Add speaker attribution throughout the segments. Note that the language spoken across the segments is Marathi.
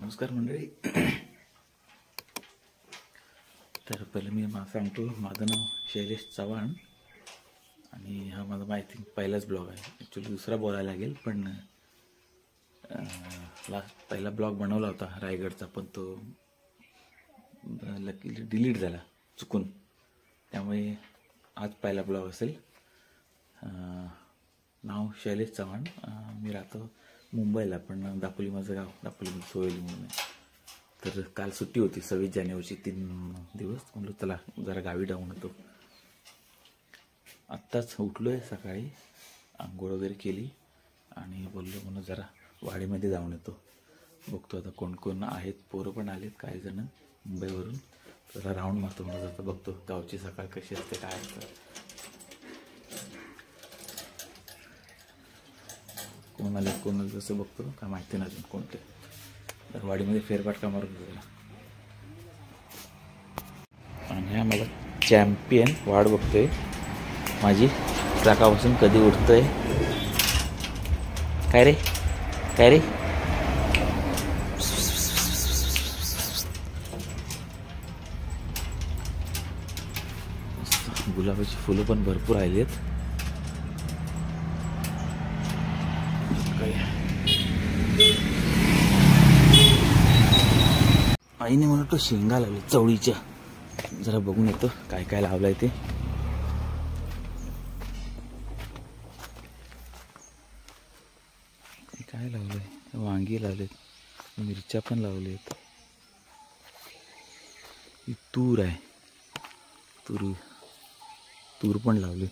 Speaker 1: नमस्कार मंडळी. तर पहिले मी सांगतो, माझं नाव शैलेश चव्हाण आणि हा माझा आय थिंक पहिलाच ब्लॉग आहे. ॲक्च्युली दुसरा बोलायला लागेल, पण पहिला ब्लॉग बनवला होता रायगडचा, पण तो लकीली डिलीट झाला चुकून. त्यामुळे आज पहिला ब्लॉग असेल. नाव शैलेश चव्हाण. मी राहतो मुंबईला, पण दापोली माझं गाव, दापोलीमध्ये सोयली म्हणून आहे. तर काल सुट्टी होती 26 जानेवारीची 3 दिवस. म्हणलं चला जरा गावी जाऊन येतो. आत्ताच उठलो आहे सकाळी, आंघोळ वगैरे केली आणि बोललो म्हणून जरा वाडीमध्ये जाऊन येतो. बघतो आता कोण कोण आहेत. पोरं पण आलेत काही जण मुंबईवरून. जरा राऊंड मारतो म्हणून जातो, बघतो गावची सकाळ कशी असते काय असतं. कोण आले कोण जसं बघतो काय माहिती नाही अजून कोणते. तर वाडीमध्ये फेरफटका मारून गेला आणि हा मला चॅम्पियन वाट बघतोय माझी ट्रकापासून कधी उठतोय. काय रे काय रे. गुलाबाची फुलं पण भरपूर आली आहेत. आईने मला तो शेंगा लावले चवळीच्या. जरा बघून येतो काय काय लावलंय ते. काय लावलंय, वांगी लावलेत, मिरच्या पण लावलेत, तूर आहे, तूर पण लावली.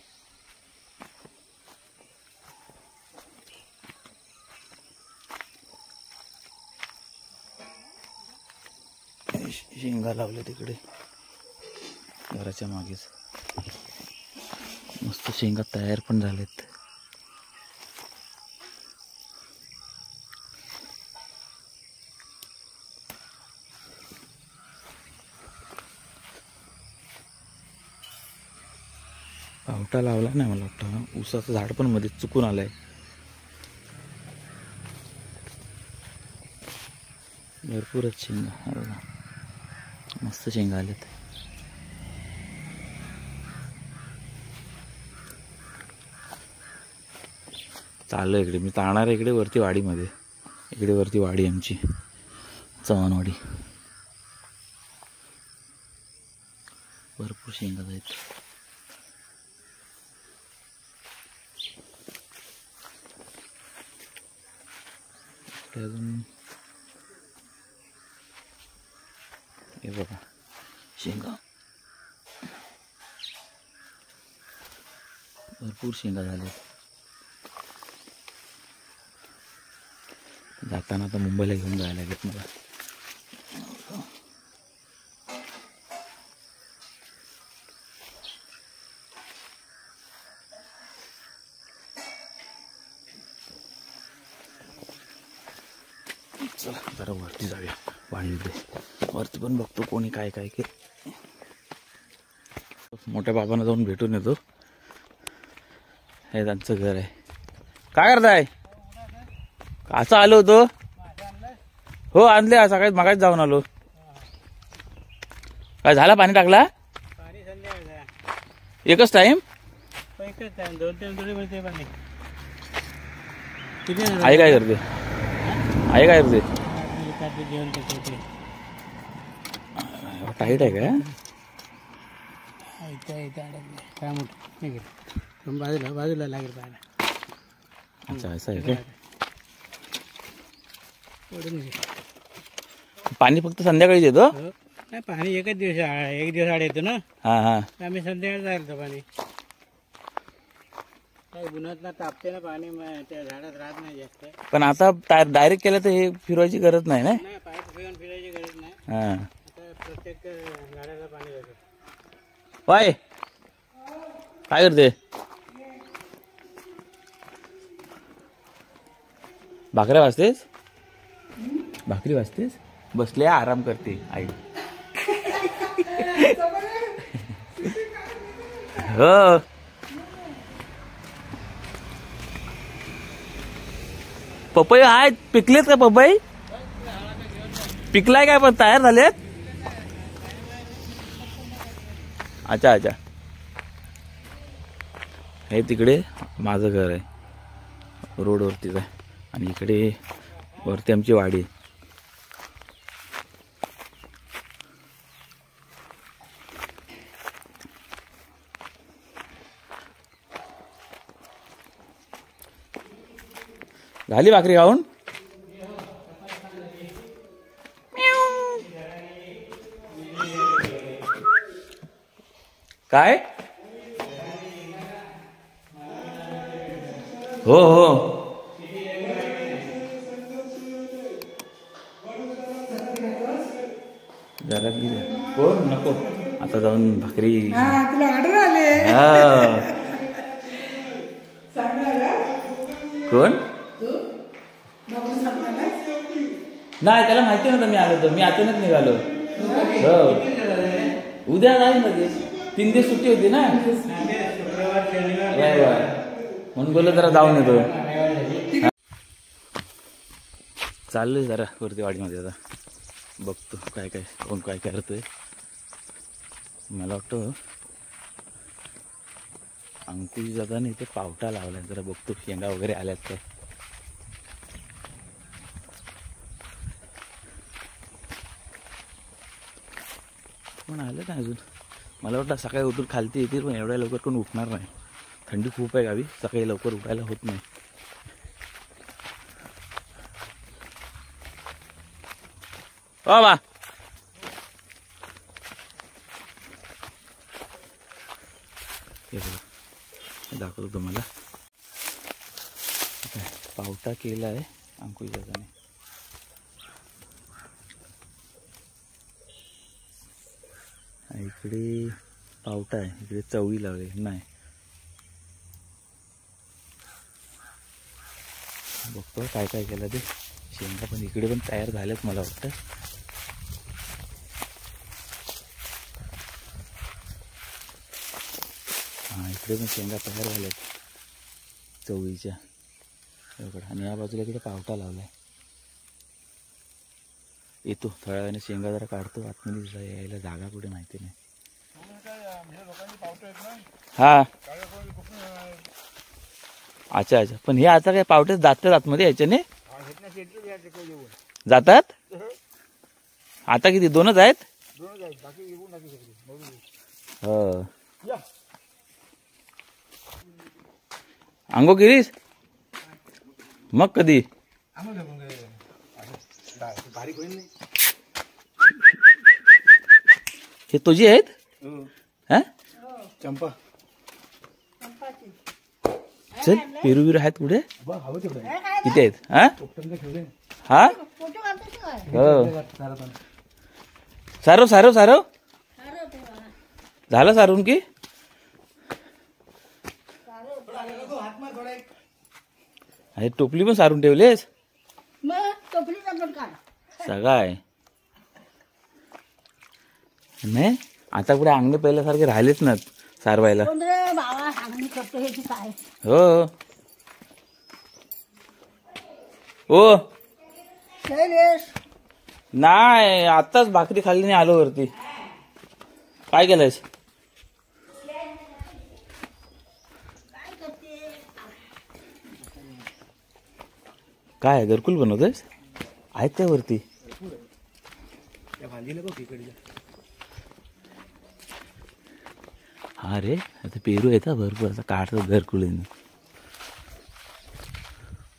Speaker 1: शेंगा लावले तिकडे घराच्या मागेच. मस्त शेंगा तयार पण झालेत. पावटा लावला नाही मला वाटतं. ऊसाचं झाड पण मध्ये चुकून आलंय. भरपूरच शेंगा, मस्त शेंगा आलेत. चाललं इकडे, मी ताणार इकडे वरती वाडीमध्ये. इकडे वरती वाडी आमची चव्हाणवाडी. भरपूर शेंगा आहेत. अजून हे बघा शेंगा, भरपूर शेंगा झाल्या. जाताना आता मुंबईला घेऊन जायला लागेल मला. चला जरा वरती जाऊया वाडीकडे. वरती पण बघतो कोणी काय काय केलं. मोठ्या बाबांना जाऊन भेटून येतो. हे त्यांचं घर आहे. काय करताय? असं आलो होतो. हो आणले सकाळी, मागाच जाऊन आलो. काय झाला, पाणी टाकला? एकच टाइम? आई काय करते? आई काय करते? टाईट आहे का?
Speaker 2: बाजूला लागेल.
Speaker 1: अच्छा असं आहे का? पाणी फक्त संध्याकाळीच येतो?
Speaker 2: नाही, पाणी एक दिवस आड येतो ना.
Speaker 1: हा हा.
Speaker 2: आम्ही संध्याकाळी जायचं पाणी. काय उन्हात तापते ना पाणी, त्या झाडात राहत नाही जास्त.
Speaker 1: पण आता डायरेक्ट केलं तर हे फिरवायची गरज नाही ना?
Speaker 2: नाही, पाईप घेऊन फिरायची गरज नाही.
Speaker 1: हा.
Speaker 2: आता प्रत्येक झाडाला पाणी जातं.
Speaker 1: बाय काय करते? भाकऱ्या वाजतेस? भाकरी वाजतेस? बसले आराम करते आई. हो पपई आहेत, पिकलेत का पपई? पिकलाय काय पण तयार झालेत? अच्छा अच्छा. हे तिकडे माझं घर आहे, रोडवरतीच आहे. आणि इकडे वरती आमची वाडी आहे. झाली भाकरी खाऊन? काय? हो हो. जरा कोण नको आता जाऊन भाकरी.
Speaker 3: तुला ऑर्डर आले.
Speaker 1: कोण? नाही त्याला माहिती नव्हतं मी आलो तर. मी अचानक निघालो. हो उद्या जाईल मध्ये 3 दिवस सुट्टी होती ना. म्हणून बोललो जरा जाऊन येतो. चाललोय जरा वरती वाडीमध्ये. आता बघतो काय काय कोण काय करतोय. मला वाटतं अंकुश दादाने इथे पावटा लावलाय. जरा बघतो शेंगा वगैरे आल्यात काय. पण आलं ना अजून. मला वाटतं सकाळी उठून खालती येतील पण एवढ्या लवकर कोण उठणार नाही. थंडी खूप आहे गावी. सकाळी लवकर उठायला होत नाही. हो बा दाखवतो तुम्हाला. पावटा केला आहे अंकुश दादाने. इकडे पावटा आहे, इकडे चवळी लावली नाही. बघतो काय काय केलं ते. शेंगा पण इकडे पण तयार झाल्यात मला वाटतं. हा इकडे पण शेंगा तयार झाल्यात चवळीच्या. आणि या बाजूला इकडे पावटा लावलाय. येतो थोड्या वेळाने शेंगा जरा काढतो. आतमध्ये यायला जागा कुठे माहिती नाही. हा अच्छा अच्छा. पण हे आता काय पावटे जातात आतमध्ये याच्याने जातात. आता किती 2च आहेत? हो. अंगो केलीस मग कधी? हे तुझी आहेत?
Speaker 2: चंपा
Speaker 1: चल पेरू बिरू आहेत कुठे? किती आहेत? हा हो. सारव सारव सारव झालं सारून की. अरे टोपली पण सारून ठेवलेस? सगळं आहे नाही. आता कुठे अंगणे पहिल्यासारखे राहिलेच ना सारवायला. हो हो नाही. आताच भाकरी खाल्ली नाही आलो वरती. काय केलंयस? काय घरकुल बनवतोयस? आहेत त्या वरती. हा रे आता पेरू येतात भरपूर. आता काढतात घरकुलीने.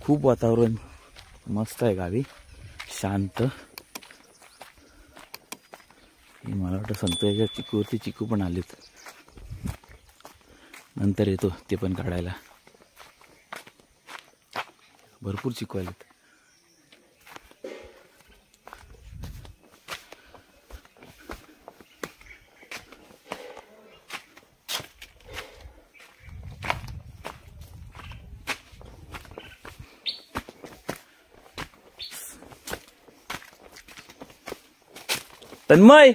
Speaker 1: खूप वातावरण मस्त आहे गावी, शांत. मला वाटतं संत्र्याच्या चिकूवरती चिकू पण आलेत. नंतर येतो ते पण काढायला. भरपूर चिकू आलेत. तन्मय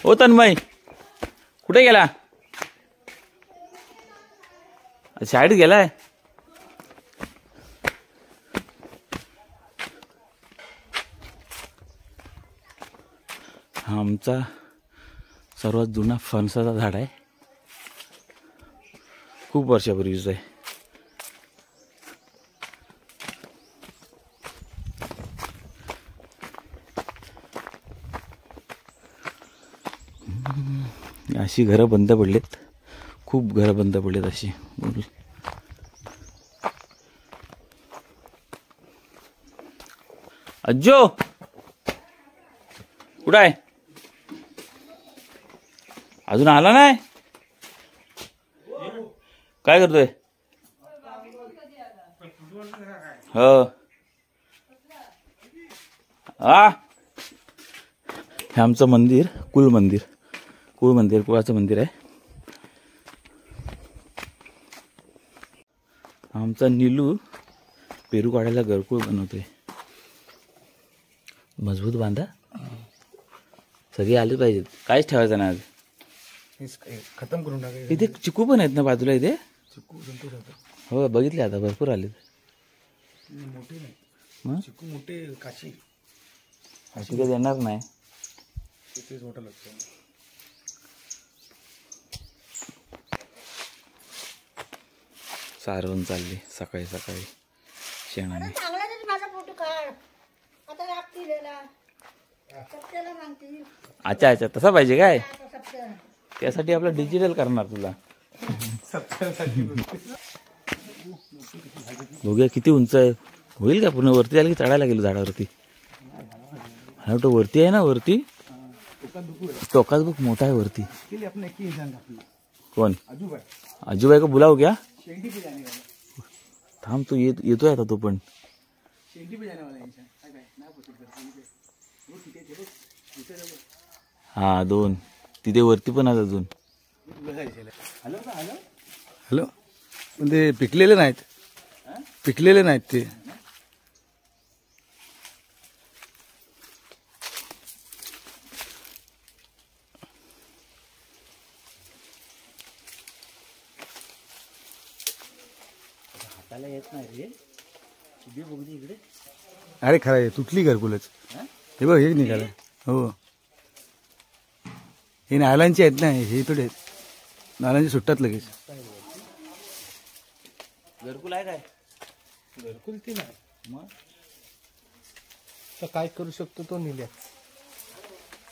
Speaker 1: ओ तन्मय कुठे गेला? शाळेत गेलाय. हा आमचा सर्वात जुना फणसाचा झाड आहे, खूप वर्षापूर्वीच आहे. अशी घरं बंद पडलेत, खूप घरं बंद पडलेत अशी. अज्जो कुठं आहे? अजून आला नाही? काय करतोय? हो हा, हे आमचं मंदिर कुळ मंदिर, कुळाचं मंदिर आहे. आमचा नीलू पेरू काढायला घरकुळ बनवतोय. मजबूत बांधा, सगळे आले पाहिजेत, काहीच ठेवायचं नाही आज.
Speaker 2: खतम करून टाकायचं.
Speaker 1: इथे चिकू पण आहेत ना बाजूला इथे?
Speaker 2: चिकू संतोष होता.
Speaker 1: हो बघितले आता, भरपूर आलेत.
Speaker 2: मोठे नाही
Speaker 1: मग
Speaker 2: चिकू, मोठे काशी.
Speaker 1: तिथे देणार नाही.
Speaker 2: तेच मोठं लागतं.
Speaker 1: सारवण चालली सकाळी सकाळी शेणाने. अच्छा अच्छा, तसा पाहिजे काय? त्यासाठी आपलं डिजिटल करणार तुला. बघूया किती उंच आहे, होईल का पूर्ण वरती आलं की चढायला गेलो झाडावरती? हा वाटतं वरती आहे ना, वरती टोकाच बुक मोठा आहे वरती. कौन? अजूबाई को बुलाओ क्या? थांब तू येतोय आता तो पण. हा दोन तिथे वरती पण आहेत अजून.
Speaker 2: हॅलो, पण ते पिकलेले नाहीत, पिकलेले नाहीत ते.
Speaker 1: हाताला येत नाही रे. इकडे
Speaker 2: अरे खरं आहे, तुटली घरकुलच. हे बघ, हे निघालं. हो, हे नालांची आहेत ना, हे थोडे आहेत. नालांची सुट्टात लगेच.
Speaker 1: घरकुल आहे काय?
Speaker 2: घरकुल ती नाही, मग काय करू शकतो तो नेल्या.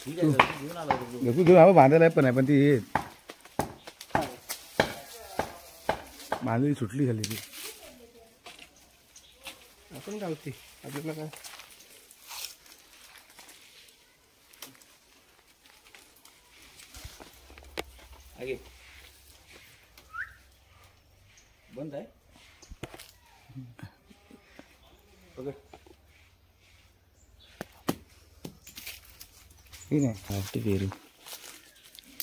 Speaker 1: ठीक आहे, घेऊन आला
Speaker 2: घरकुल घेऊन आम्हाला बांधायला पण आहे, पण ती हे बांधली सुटली झाली ती. आपण गावती आपल्याला काय.
Speaker 1: आगे बंद आहे. पकड.
Speaker 2: ठीक आहे.
Speaker 1: पेरू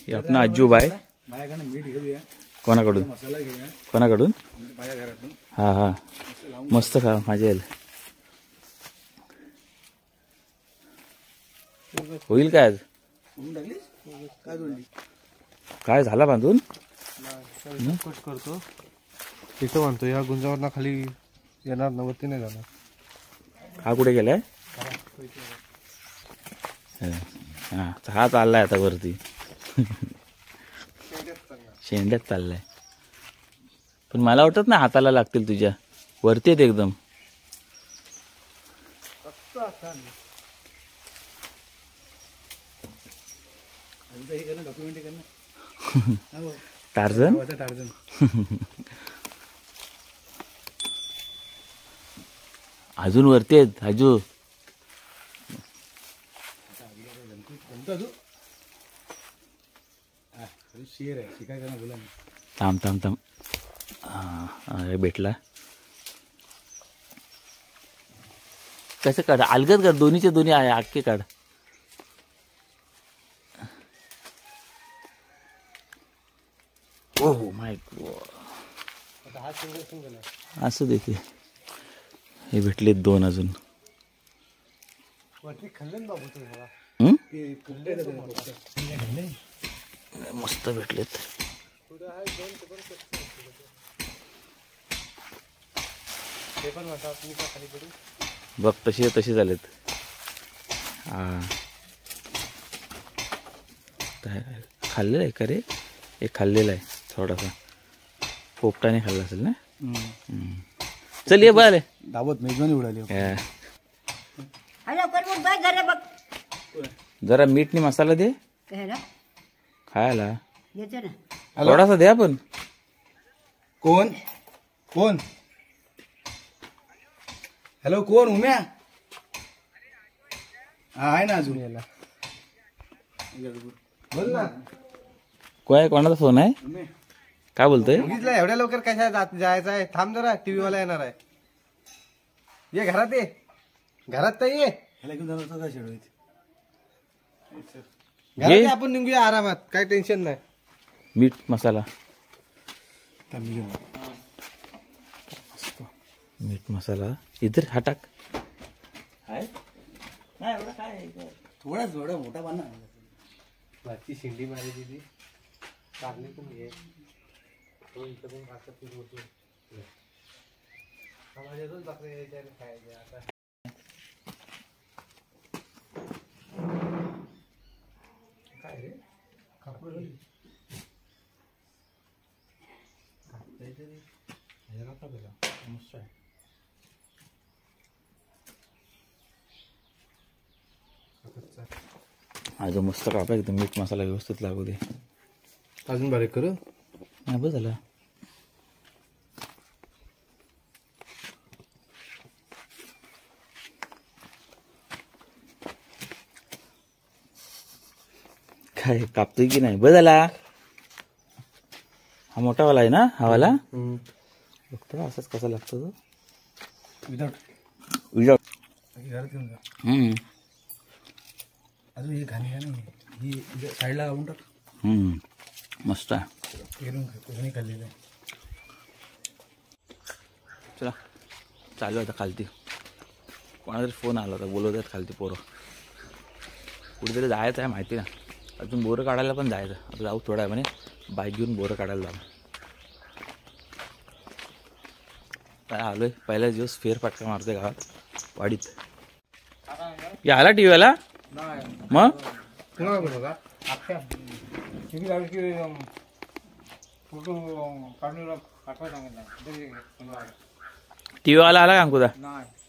Speaker 1: हे आपण आजूबाई.
Speaker 2: माझ्याकडे मीठ घेऊया.
Speaker 1: कोणाकडून?
Speaker 2: मसाला घेऊया.
Speaker 1: कोणाकडून?
Speaker 2: माझ्या घरातून.
Speaker 1: हा हा, मस्त खा माझ्या. होईल काय आज? काय झाला बांधून?
Speaker 2: कट करतो तिथं बांधतो. या गुंजावर खाली येणार ना, वरती नाही जाणार.
Speaker 1: हा कुठे गेलाय? हा, हा चाललाय आता वरती. शेंड्यात चाललाय. पण मला वाटत ना हाताला लागतील तुझ्या. वरती आहेत एकदम. टार्झन. अजून वरती आहेत अजू. थांब थांब थांब. हा भेटला. कसं काढ? अलगद काढ, दोन्हीचे दोन्ही आहे, अख्खे काढ. Oh my God. असं देते. हे भेटलेत दोन अजून. मस्त भेटलेत. बघ तसे झालेत. हा मस्त आहे. खाल्लेलं आहे का रे? एक खाल्लेला आहे थोडासा, पोपटाने खाल्ला असेल ना. चल ये बघ
Speaker 2: दावत मेजवानी उडाली.
Speaker 1: जरा मीठ नी मसाला दे खायला, थोडासा द्या. पण
Speaker 2: कोण कोण? हॅलो, कोण? उम्या आहे ना अजून याला. बोल ना.
Speaker 1: काय, कोणाचा फोन आहे? काय बोलतोय?
Speaker 2: एवढ्या लवकर कशा जायचं आहे? थांब जरा, टीव्ही वाला येणार आहे. ये घरात, ये घरात तर ये. घरात आपण निघूया आरामात, काय टेन्शन नाही.
Speaker 1: मीठ मसाला, मीठ मसाला इधर हा टाक.
Speaker 2: थोडा मोठा बांधा. वरची शिंडी मारी दिली, कारली पण घे. काय रे
Speaker 1: आज मस्त कापा एकदम. मीठ मसाला व्यवस्थित लागू दे.
Speaker 2: अजून बारीक करू.
Speaker 1: नाही बस झाला. काय कापतोय की नाही? बस झाला. हा मोठा वाला आहे ना, हा वाला बघतो असंच कसा लागतो तो. विदाउट
Speaker 2: अजून हे घाणी आहे ना, ही साईडला लावून टाक.
Speaker 1: मस्त आहे.
Speaker 2: खाल्लेलं आहे.
Speaker 1: चला चालू आता खालती. कोणातरी फोन आला होता, बोलवत आहेत खालती पोरं. कुठेतरी जायचं आहे माहिती ना. अजून बोरं काढायला पण जायचं. आता जाऊ थोडा आहे म्हणे, बाईक घेऊन बोरं काढायला जाऊ. काय आलोय, पहिल्याच दिवस फेरफटका मारतोय गावात वाडीत. याला टी व्हीला मग टी व्हीवाला आला का अंकुदा?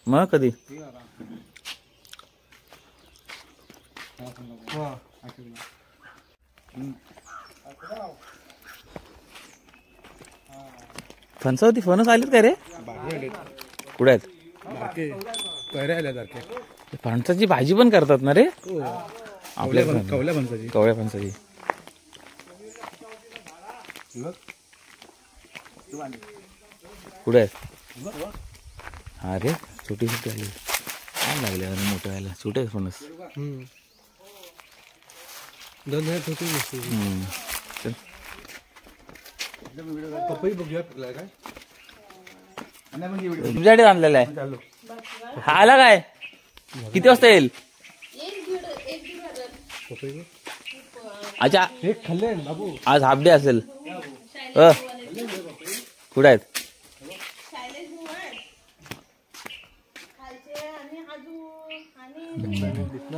Speaker 1: मग कधी? फणसावरती फणस आलेत का रे? कुठे आहेत? फणसाची भाजी पण करतात ना रे आपल्या? कवळ्या फणसाची. कुठे आहेत? हा रे, छोटी छोटी आली. काय लागले अरे मोठ्या व्हायला? छोटे फणस. तुमच्याकडे आणलेला आहे हा? आला काय? किती वाजता येईल? अच्छा, आज हाफ डे असेल. कुठे आहेत?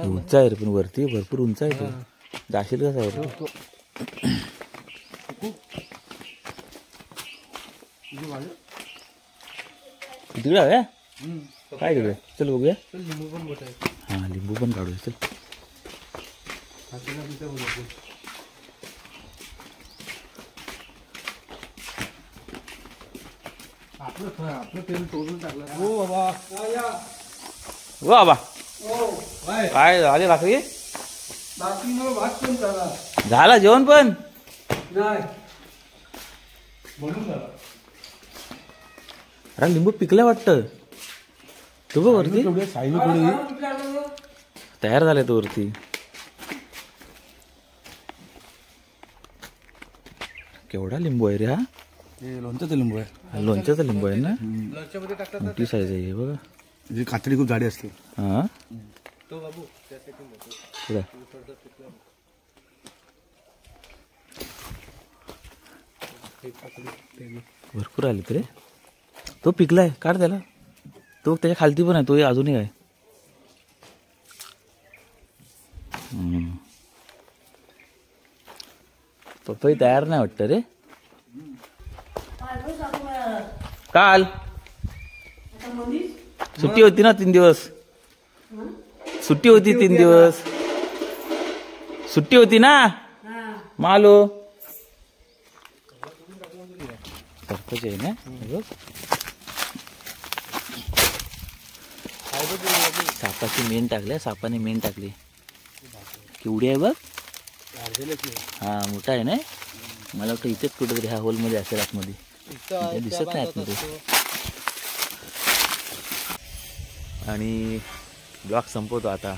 Speaker 1: उंच आहे रे, पण वरती भरपूर उंच आहे. तो जाशील कसा वर? तिकडे आहे काय? तिकडे चल बघूया. हा लिंबू पण काढूया. चल बाबा काय झाले भाकरी? झाला जेवण पण? अरे लिंबू पिकलं वाटतं. तू बघ वरती तयार झाले तो वरती. केवढा लिंबू आहे रे हा?
Speaker 2: लोणच्याचा लिंबू आहे.
Speaker 1: लोणच्याचा लिंबू आहे ना, मोठी साईज आहे हे बघा.
Speaker 2: कातडी खूप जाडी असते.
Speaker 1: हा भरपूर आले रे. तो पिकलाय, काढ त्याला. तो त्याच्या खालती पण आहे, तो अजूनही आहे. पपई तयार नाही वाटतं रे. काल सुट्टी होती ना 3 दिवस. सुट्टी होती 3 दिवस. सुट्टी होती ना मालो. सरपंच आहे ना. सापाची मेन टाकल्या. सापाने मेन टाकली. केवढी आहे बघ. हा मोठा आहे ना. मला वाटतं इथेच कुठेतरी ह्या होल मध्ये असेल आतमध्ये. दिसत नाही आतमध्ये. आणि ब्लॉग संपवतो आता.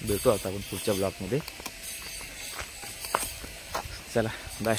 Speaker 1: भेटू आता आपण पुढच्या ब्लॉगमध्ये. चला बाय.